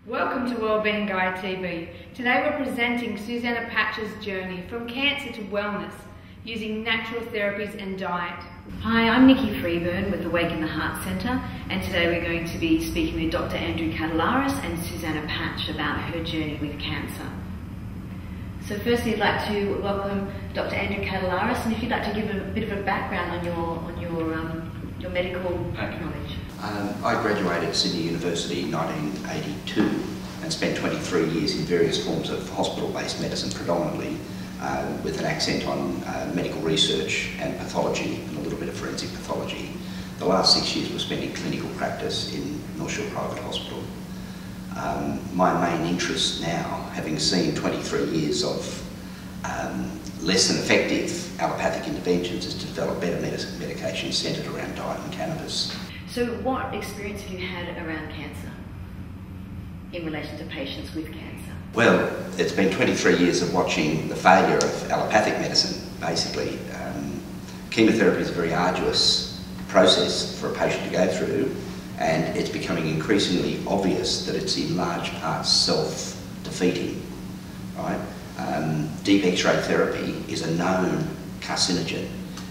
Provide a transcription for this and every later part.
Welcome to Wellbeing Guide TV. Today we're presenting Susannah Patch's journey from cancer to wellness using natural therapies and diet. Hi, I'm Nikki Freeburn with Awaken the Heart Centre, and today we're going to be speaking with Dr. Katalaris and Susannah Patch about her journey with cancer. So firstly, I'd like to welcome Dr. Katalaris, and if you'd like to give a bit of a background on your medical knowledge. I graduated at Sydney University in 1982 and spent 23 years in various forms of hospital-based medicine, predominantly with an accent on medical research and pathology and a little bit of forensic pathology. The last 6 years were spent in clinical practice in North Shore Private Hospital. My main interest now, having seen 23 years of less than effective allopathic interventions, is to develop better medication centred around diet and cannabis. So what experience have you had around cancer in relation to patients with cancer? Well, it's been 23 years of watching the failure of allopathic medicine, basically. Chemotherapy is a very arduous process for a patient to go through, and it's becoming increasingly obvious that it's in large parts self-defeating, right? Deep X-ray therapy is a known carcinogen,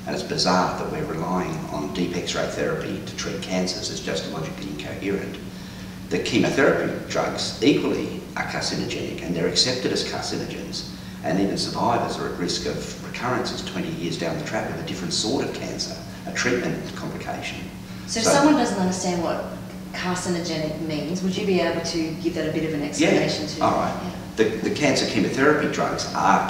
and it's bizarre that we're relying on deep X-ray therapy to treat cancers. It's just logically incoherent. The chemotherapy drugs equally are carcinogenic, and they're accepted as carcinogens, and even survivors are at risk of recurrences 20 years down the track of a different sort of cancer, a treatment complication. So if someone doesn't understand what carcinogenic means, would you be able to give that a bit of an explanation to them? All right. Yeah. The cancer chemotherapy drugs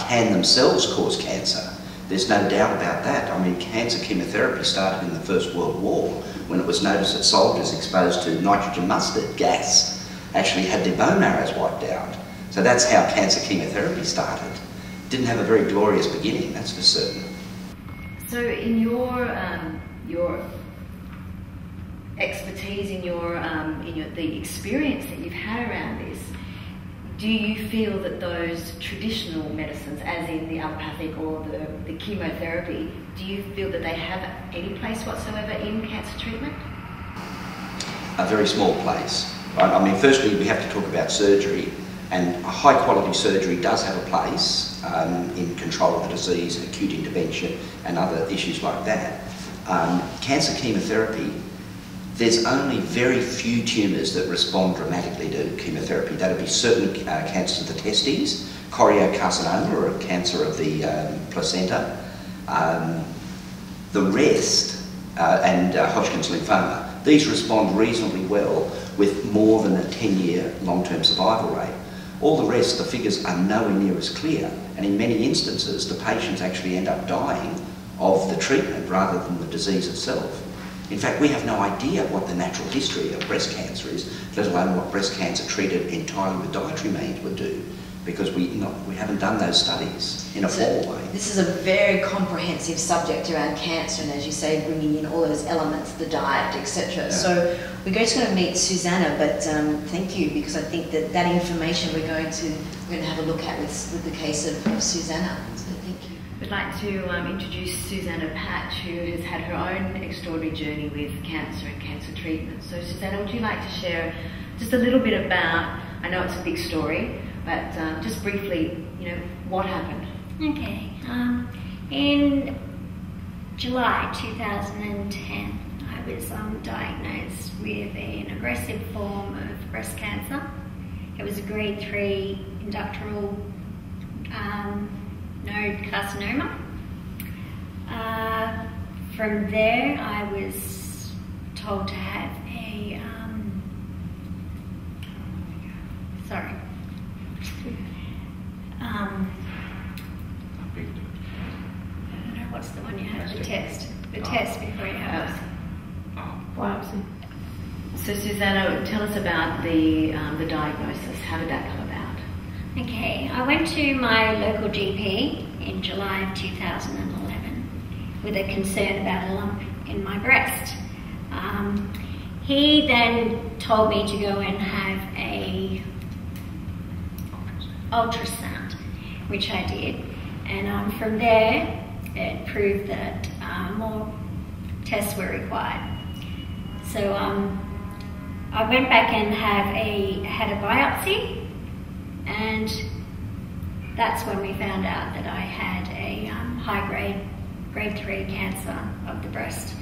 can themselves cause cancer. There's no doubt about that. I mean, cancer chemotherapy started in the First World War when it was noticed that soldiers exposed to nitrogen mustard gas actually had their bone marrows wiped out. So that's how cancer chemotherapy started. Didn't have a very glorious beginning, that's for certain. So in your expertise, in the experience that you've had around this, do you feel that those traditional medicines, as in the allopathic or the chemotherapy, do you feel that they have any place whatsoever in cancer treatment? A very small place. Right? I mean, firstly, we have to talk about surgery, and high quality surgery does have a place in control of the disease, acute intervention and other issues like that. Cancer chemotherapy, there's only very few tumours that respond dramatically to chemotherapy. That would be certain cancers of the testes, choriocarcinoma, or a cancer of the placenta. The rest, and Hodgkin's lymphoma, these respond reasonably well with more than a 10-year long-term survival rate. All the rest, the figures are nowhere near as clear, and in many instances the patients actually end up dying of the treatment rather than the disease itself. In fact, we have no idea what the natural history of breast cancer is, let alone what breast cancer treated entirely with dietary means would do, because we haven't done those studies in a formal way. This is a very comprehensive subject around cancer, and as you say, bringing in all those elements, the diet, etc. Yeah. So we're just going to meet Susannah, but thank you, because I think that information we're going to have a look at with the case of Susannah. So thank you. I'd like to introduce Susannah Patch, who has had her own extraordinary journey with cancer and cancer treatment. So Susannah, would you like to share just a little bit about, I know it's a big story, but just briefly, what happened? Okay. In July 2010, I was diagnosed with an aggressive form of breast cancer. It was a grade 3 inductal node carcinoma. From there, I was told to have a I don't know what's the one you have, the test before you have biopsy. So Susannah, tell us about the diagnosis. How did that come about? Okay, I went to my local GP in July of 2011 with a concern about a lump in my breast. He then told me to go and have a ultrasound, which I did, and from there it proved that more tests were required. So I went back and had a biopsy, and that's when we found out that I had a high grade 3 cancer of the breast.